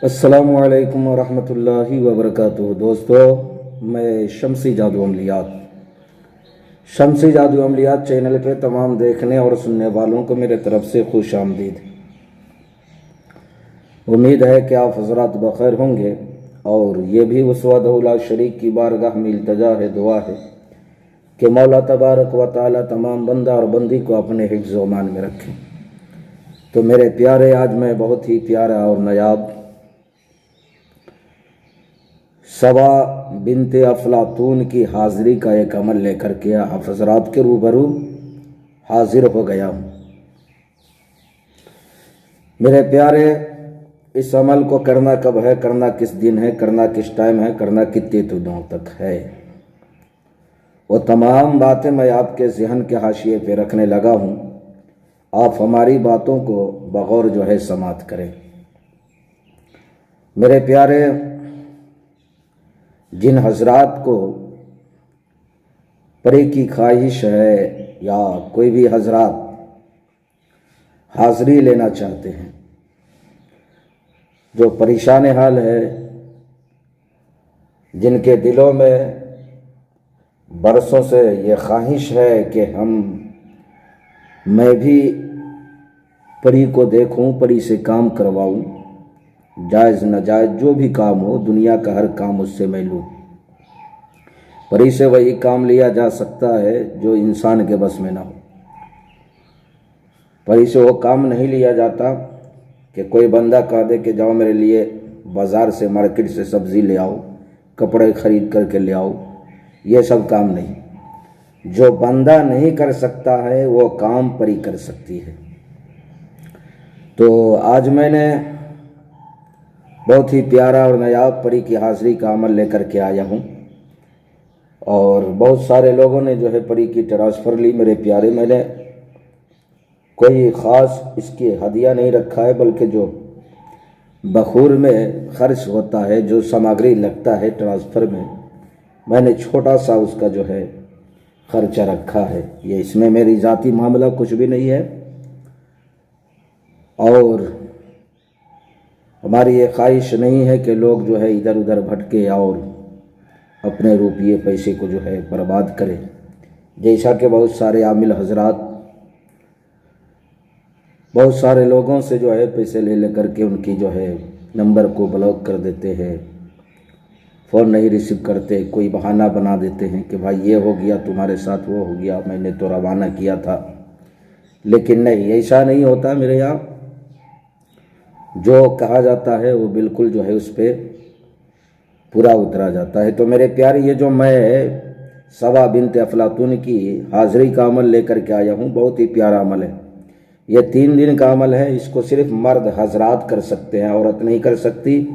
अस्सलामुअलैकुम वरहमतुल्लाहि वबरकातुहू। दोस्तों, मैं शम्सी जादू अमलियात चैनल पे तमाम देखने और सुनने वालों को मेरे तरफ से खुश आमदीद। उम्मीद है कि आप हज़रात बखैर होंगे और ये भी उस वहदहुल शरीक की बारगाह में इल्तिजा है, दुआ है कि मौला तबारक व तआला तमाम बंदा और बंदी को अपने हिफ्ज़ व अमान में रखें। तो मेरे प्यारे, आज मैं बहुत ही प्यारा और नायाब सबा बिनते अफलातून की हाज़िरी का एक अमल लेकर के आप हज़रात के रूबरू हाजिर हो गया हूँ। मेरे प्यारे, इस अमल को करना कब है, करना किस दिन है, करना किस टाइम है, करना कितने दिनों तक है, वो तमाम बातें मैं आपके ज़हन के हाशिए पे रखने लगा हूँ। आप हमारी बातों को बगौर जो है समात करें। मेरे प्यारे, जिन हजरात को परे की ख्वाहिश है या कोई भी हजरात हाज़िरी लेना चाहते हैं, जो परेशान हाल है, जिनके दिलों में बरसों से ये ख्वाहिश है कि मैं भी परी को देखूं, परी से काम करवाऊं, जायज़ नाजायज़ जो भी काम हो, दुनिया का हर काम उससे मैं लूँ। परी से वही काम लिया जा सकता है जो इंसान के बस में ना हो। परी से वो काम नहीं लिया जाता कि कोई बंदा कह दे कि जाओ मेरे लिए बाज़ार से, मार्केट से सब्ज़ी ले आओ, कपड़े ख़रीद करके ले आओ। ये सब काम नहीं। जो बंदा नहीं कर सकता है वो काम परी कर सकती है। तो आज मैंने बहुत ही प्यारा और नायाब परी की हाज़िरी का अमल लेकर के आया हूँ और बहुत सारे लोगों ने जो है परी की ट्रांसफ़र ली। मेरे प्यारे, मैंने कोई ख़ास इसकी हदिया नहीं रखा है, बल्कि जो बखूर में ख़र्च होता है, जो सामग्री लगता है ट्रांसफ़र में, मैंने छोटा सा उसका जो है ख़र्चा रखा है। ये इसमें मेरी ज़ाती मामला कुछ भी नहीं है और हमारी ये ख्वाहिश नहीं है कि लोग जो है इधर उधर भटके और अपने रुपये पैसे को जो है बर्बाद करें। जैसा कि बहुत सारे आमिल हजरात बहुत सारे लोगों से जो है पैसे ले करके उनकी जो है नंबर को ब्लॉक कर देते हैं, फ़ोन नहीं रिसीव करते, कोई बहाना बना देते हैं कि भाई ये हो गया तुम्हारे साथ, वो हो गया, मैंने तो रवाना किया था। लेकिन नहीं, ऐसा नहीं होता मेरे यहाँ। जो कहा जाता है वो बिल्कुल जो है उस पर पूरा उतरा जाता है। तो मेरे प्यारे, ये जो मैं सबा बिनते अफलातून की हाज़िरी का अमल लेकर के आया हूँ, बहुत ही प्यारा अमल है। ये 3 दिन का अमल है। इसको सिर्फ मर्द हजरात कर सकते हैं, औरत नहीं कर सकती,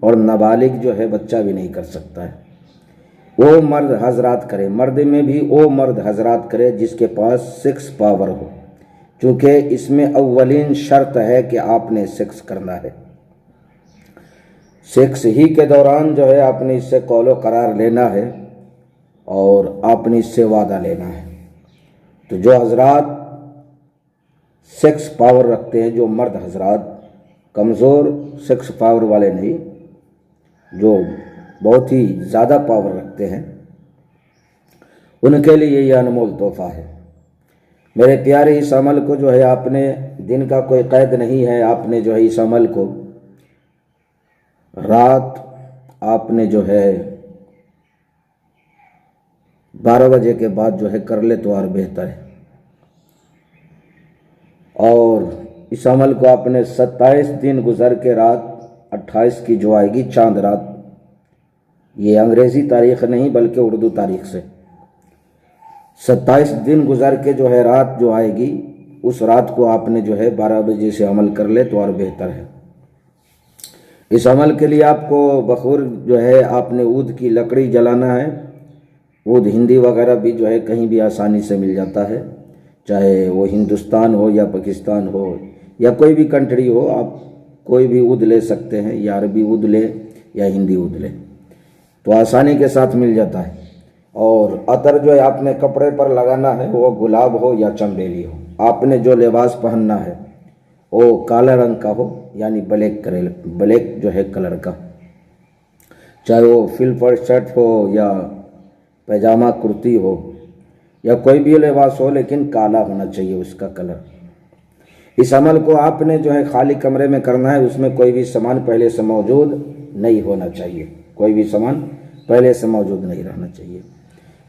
और नाबालिग जो है बच्चा भी नहीं कर सकता है। वो मर्द हजरात करे, मर्द में भी वो मर्द हजरात करे जिसके पास सेक्स पावर हो, क्योंकि इसमें अव्वलीन शर्त है कि आपने सेक्स करना है। सेक्स ही के दौरान जो है आपने इससे कौलो करार लेना है और आपने इससे वादा लेना है। तो जो हजरात सेक्स पावर रखते हैं, जो मर्द हजरात, कमज़ोर सेक्स पावर वाले नहीं, जो बहुत ही ज़्यादा पावर रखते हैं, उनके लिए ये अनमोल तोहफ़ा है। मेरे प्यारे, इस अमल को जो है आपने, दिन का कोई क़ैद नहीं है, आपने जो है इस अमल को रात आपने जो है 12 बजे के बाद जो है कर ले तो और बेहतर है। और इस अमल को आपने 27 दिन गुजर के रात 28 की जो आएगी चांद रात, ये अंग्रेज़ी तारीख़ नहीं बल्कि उर्दू तारीख़ से 27 दिन गुजर के जो है रात जो आएगी, उस रात को आपने जो है 12 बजे से अमल कर ले तो और बेहतर है। इस अमल के लिए आपको बखूर जो है आपने ऊद की लकड़ी जलाना है। ऊद हिंदी वगैरह भी जो है कहीं भी आसानी से मिल जाता है, चाहे वो हिंदुस्तान हो या पाकिस्तान हो या कोई भी कंट्री हो, आप कोई भी ऊद ले सकते हैं, या अरबी ऊद ले या हिंदी ऊद ले, तो आसानी के साथ मिल जाता है। और अतर जो है आपने कपड़े पर लगाना है, वो गुलाब हो या चमेली हो। आपने जो लिबास पहनना है वो काला रंग का हो, यानी ब्लैक जो है कलर का, चाहे वो फिल पर शर्ट हो या पैजामा कुर्ती हो या कोई भी लिबास हो, लेकिन काला होना चाहिए उसका कलर। इस अमल को आपने जो है खाली कमरे में करना है, उसमें कोई भी सामान पहले से मौजूद नहीं होना चाहिए, कोई भी सामान पहले से मौजूद नहीं रहना चाहिए।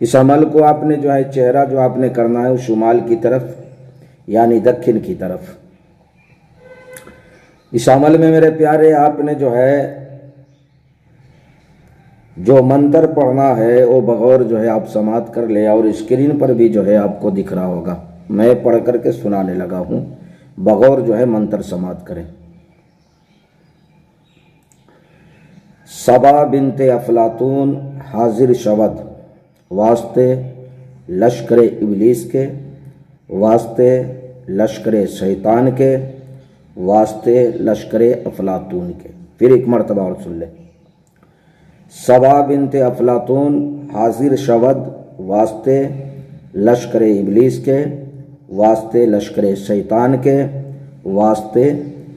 इस अमल को आपने जो है चेहरा जो आपने करना है शुमाल की तरफ यानी दक्षिण की तरफ। इस अमल में मेरे प्यारे आपने जो है जो मंत्र पढ़ना है वो बगौर जो है आप समाप्त कर ले, और स्क्रीन पर भी जो है आपको दिख रहा होगा, मैं पढ़ करके सुनाने लगा हूँ, बगौर जो है मंत्र समाप्त करें। सबा बिनते अफलातून हाजिर शवद, वास्ते लश्कर इबलीस के, वास्ते लश्कर शैतान के, वास्ते लश्कर अफलातून के। फिर एक मरतबा और सुन ले। सबा बिनते अफलातून हाजिर शवद, वास्ते लश्कर इबलीस के, वास्ते लश्कर शैतान के, वास्ते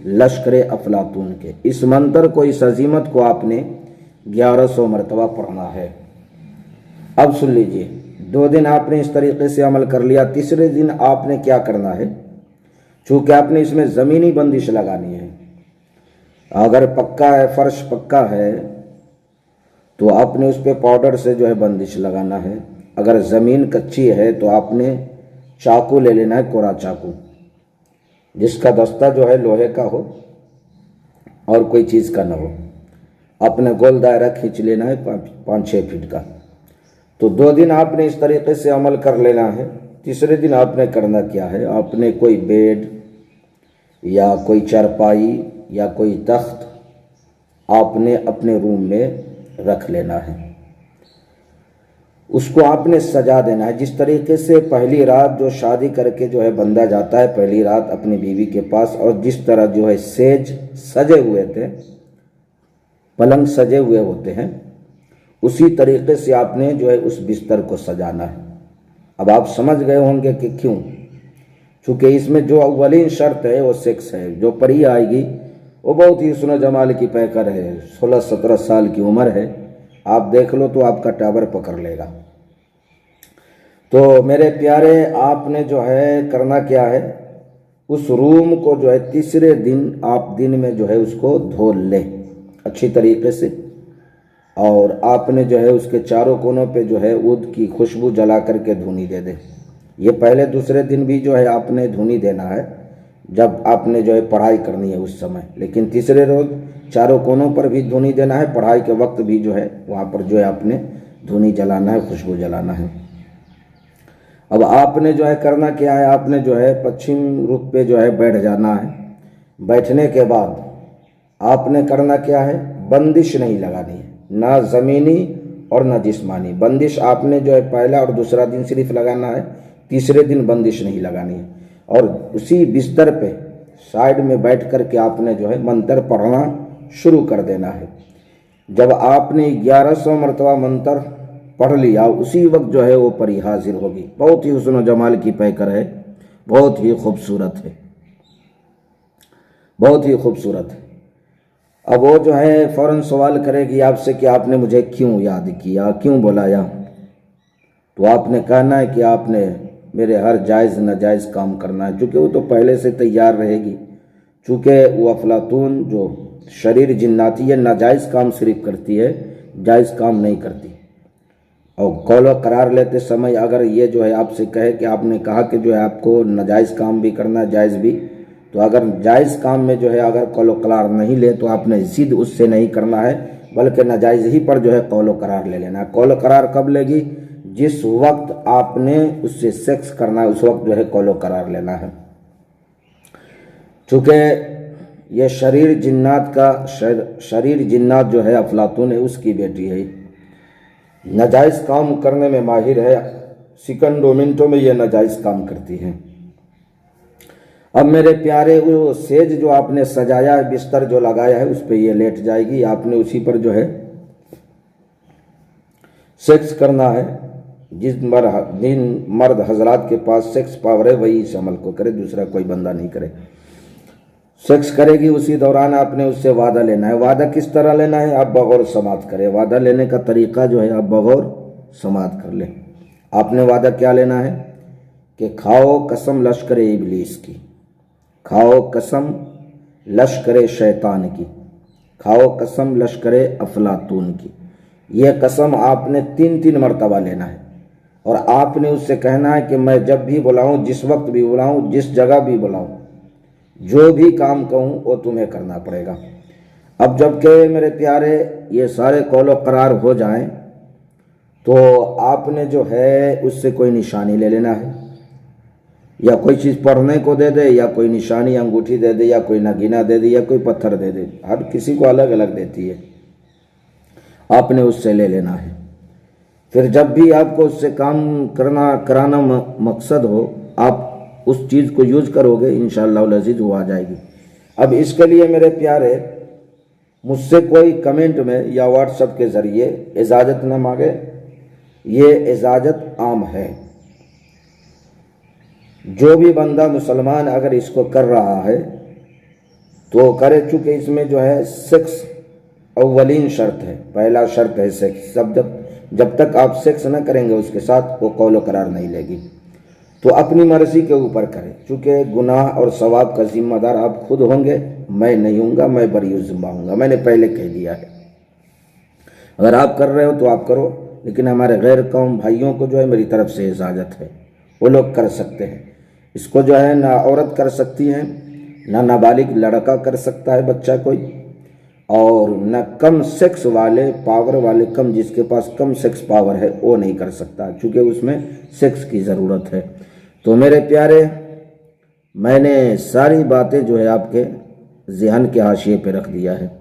लश्कर अफलातून के। इस मंत्र को, इस अजीमत को आपने 1100 मरतबा पढ़ना है। अब सुन लीजिए, 2 दिन आपने इस तरीके से अमल कर लिया, तीसरे दिन आपने क्या करना है, चूँकि आपने इसमें ज़मीनी बंदिश लगानी है। अगर पक्का है, फर्श पक्का है, तो आपने उस पर पाउडर से जो है बंदिश लगाना है। अगर ज़मीन कच्ची है तो आपने चाकू ले लेना है, कोरा चाकू, जिसका दस्ता जो है लोहे का हो और कोई चीज़ का ना हो। अपने गोल दायरा खींच लेना है 5-6 फीट का। तो 2 दिन आपने इस तरीके से अमल कर लेना है। तीसरे दिन आपने करना क्या है, आपने कोई बेड या कोई चारपाई या कोई तख्त आपने अपने रूम में रख लेना है, उसको आपने सजा देना है। जिस तरीके से पहली रात जो शादी करके जो है बंदा जाता है पहली रात अपनी बीवी के पास, और जिस तरह जो है सेज सजे हुए थे, पलंग सजे हुए होते हैं, उसी तरीके से आपने जो है उस बिस्तर को सजाना है। अब आप समझ गए होंगे कि क्यों, चूँकि इसमें जो अव्वलीन शर्त है वो सेक्स है। जो परी आएगी वो बहुत ही हुस्न जमाल की पैकर है, 16-17 साल की उम्र है, आप देख लो तो आपका टावर पकड़ लेगा। तो मेरे प्यारे आपने जो है करना क्या है, उस रूम को जो है तीसरे दिन आप दिन में जो है उसको धो लें अच्छी तरीके से, और आपने जो है उसके चारों कोनों पे जो है ऊद की खुशबू जला करके धुनी दे दें। ये पहले दूसरे दिन भी जो है आपने धुनी देना है जब आपने जो है पढ़ाई करनी है उस समय, लेकिन तीसरे रोज चारों कोनों पर भी धुनी देना है, पढ़ाई के वक्त भी जो है वहाँ पर जो है आपने धुनी जलाना है, खुशबू जलाना है। अब आपने जो है करना क्या है, आपने जो है पश्चिम रुख पे जो है बैठ जाना है। बैठने के बाद आपने करना क्या है, बंदिश नहीं लगानी है, ना ज़मीनी और ना जिस्मानी। बंदिश आपने जो है पहला और दूसरा दिन सिर्फ लगाना है, तीसरे दिन बंदिश नहीं लगानी है। और उसी बिस्तर पे साइड में बैठ कर के आपने जो है मंत्र पढ़ना शुरू कर देना है। जब आपने 1100 मरतबा मंत्र पढ़ लिया, उसी वक्त जो है वो परी हाजिर होगी। बहुत ही हुस्न जमाल की पैकर है, बहुत ही खूबसूरत है, बहुत ही खूबसूरत है। अब वो जो है फ़ौरन सवाल करेगी आपसे कि आपने मुझे क्यों याद किया, क्यों बुलाया। तो आपने कहना है कि आपने मेरे हर जायज़ नाजायज़ काम करना है, चूँकि वो तो पहले से तैयार रहेगी। चूँकि वो अफलातून जो शरीर जिन्नाती है, नाजायज़ काम सिर्फ करती है, जायज़ काम नहीं करती। और कौलो करार लेते समय अगर ये जो है आपसे कहे कि आपने कहा कि जो है आपको नाजायज़ काम भी करना है, जायज़ भी, तो अगर जायज़ काम में जो है अगर कौलो करार नहीं ले तो आपने जिद उससे नहीं करना है, बल्कि नाजायज़ ही पर जो है कौलो करार ले लेना है। कौलो करार कब लेगी, जिस वक्त आपने उससे सेक्स करना है उस वक्त जो है कौलो करार लेना है। चूँकि यह शरीर जिन्नात जो है अफलातून है, उसकी बेटी है, नाजायज़ काम करने में माहिर है, सेकंडों मिनटों में यह नाजायज़ काम करती है। अब मेरे प्यारे वो सेज जो आपने सजाया है, बिस्तर जो लगाया है, उस पर ये लेट जाएगी। आपने उसी पर जो है सेक्स करना है। जिन मर्द हजरात के पास सेक्स पावर है वही इस अमल को करे, दूसरा कोई बंदा नहीं करे। सेक्स करेगी उसी दौरान आपने उससे वादा लेना है। वादा किस तरह लेना है? आप बगौर समात करें। वादा लेने का तरीका जो है आप बगौर समात कर लें। आपने वादा क्या लेना है कि खाओ कसम लश्कर इबलीस की, खाओ कसम लश्कर शैतान की, खाओ कसम लश्कर अफलातून की। यह कसम आपने 3-3 मरतबा लेना है और आपने उससे कहना है कि मैं जब भी बुलाऊं, जिस वक्त भी बुलाऊं, जिस जगह भी बुलाऊं, जो भी काम कहूं वो तुम्हें करना पड़ेगा। अब जबकि मेरे प्यारे ये सारे कौलो करार हो जाएं तो आपने जो है उससे कोई निशानी ले लेना है, या कोई चीज़ पढ़ने को दे दे, या कोई निशानी अंगूठी दे दे, या कोई नगीना दे दे, या कोई पत्थर दे दे। हर किसी को अलग अलग देती है, आपने उससे ले लेना है। फिर जब भी आपको उससे काम कराना मकसद हो, आप उस चीज़ को यूज करोगे, इंशाअल्लाह अज़ीज़ वो आ जाएगी। अब इसके लिए मेरे प्यारे मुझसे कोई कमेंट में या व्हाट्सएप के ज़रिए इजाज़त न मांगे, ये इजाज़त आम है। जो भी बंदा मुसलमान अगर इसको कर रहा है तो करे, चूँकि इसमें जो है सेक्स अव्वलीन शर्त है, पहला शर्त है सेक्स। जब तक आप सेक्स न करेंगे उसके साथ वो कौलो करार नहीं लेगी। तो अपनी मर्ज़ी के ऊपर करें, चूँकि गुनाह और सवाब का जिम्मेदार आप खुद होंगे, मैं नहीं हूँगा, मैं बरी ज़िम्मा हूँगा। मैंने पहले कह दिया है, अगर आप कर रहे हो तो आप करो, लेकिन हमारे गैर कौम भाइयों को जो है मेरी तरफ से इजाज़त है, वो लोग कर सकते हैं। इसको जो है ना औरत कर सकती है, ना नाबालिग लड़का कर सकता है बच्चा कोई, और न कम सेक्स वाले पावर वाले, कम जिसके पास कम सेक्स पावर है वो नहीं कर सकता, चूँकि उसमें सेक्स की ज़रूरत है। तो मेरे प्यारे, मैंने सारी बातें जो है आपके ज़हन के हाशिए पे रख दिया है।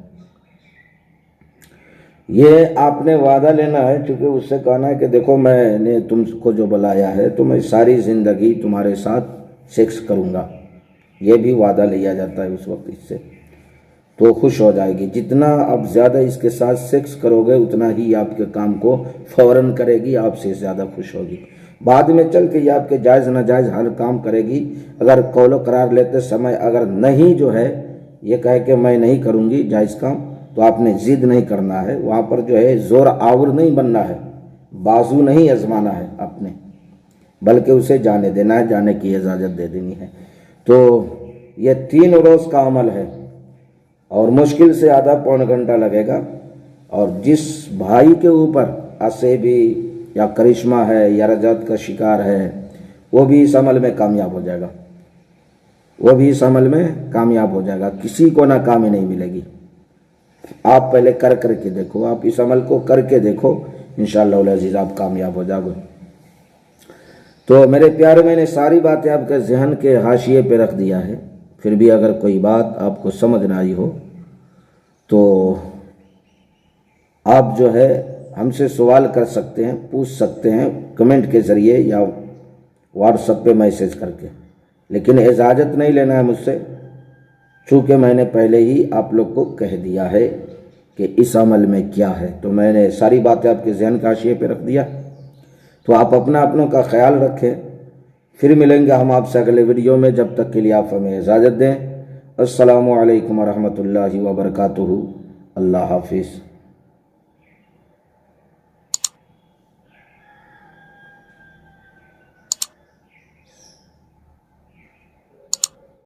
ये आपने वादा लेना है, क्योंकि उससे कहना है कि देखो मैंने तुमको जो बुलाया है तो मैं सारी ज़िंदगी तुम्हारे साथ सेक्स करूँगा। ये भी वादा लिया जाता है उस वक्त इससे, तो खुश हो जाएगी। जितना आप ज़्यादा इसके साथ सेक्स करोगे उतना ही आपके काम को फ़ौरन करेगी, आपसे ज़्यादा खुश होगी। बाद में चल के ये आपके जायज़ नाजायज़ हर काम करेगी। अगर कौलो करार लेते समय अगर नहीं जो है ये कहे कि मैं नहीं करूँगी जायज़ काम, तो आपने ज़िद नहीं करना है, वहाँ पर जो है ज़ोर आवर नहीं बनना है, बाजू नहीं आजमाना है आपने, बल्कि उसे जाने देना है, जाने की इजाज़त दे देनी है। तो ये 3 रोज़ का अमल है और मुश्किल से आधा पौन घंटा लगेगा। और जिस भाई के ऊपर असेबी या करिश्मा है या रजत का शिकार है वो भी इस अमल में कामयाब हो जाएगा, वो भी इस अमल में कामयाब हो जाएगा। किसी को नाकामी नहीं मिलेगी। आप पहले करके देखो, आप इस अमल को करके देखो, इंशाअल्लाह अज़ीज़ आप कामयाब हो जाओगे। तो मेरे प्यारे, मैंने सारी बातें आपके जहन के हाशिए पे रख दिया है। फिर भी अगर कोई बात आपको समझ ना आई हो तो आप जो है हमसे सवाल कर सकते हैं, पूछ सकते हैं कमेंट के ज़रिए या व्हाट्सएप पे मैसेज करके, लेकिन इजाज़त नहीं लेना है मुझसे, चूँकि मैंने पहले ही आप लोग को कह दिया है कि इस अमल में क्या है। तो मैंने सारी बातें आपके जहन के हाशिए पे रख दिया। तो आप अपनों का ख्याल रखें। फिर मिलेंगे हम आपसे अगले वीडियो में, जब तक के लिए आप हमें इजाज़त दें। अस्सलामु अलैकुम व रहमतुल्लाहि व बरकातुहू। अल्लाह हाफिज़।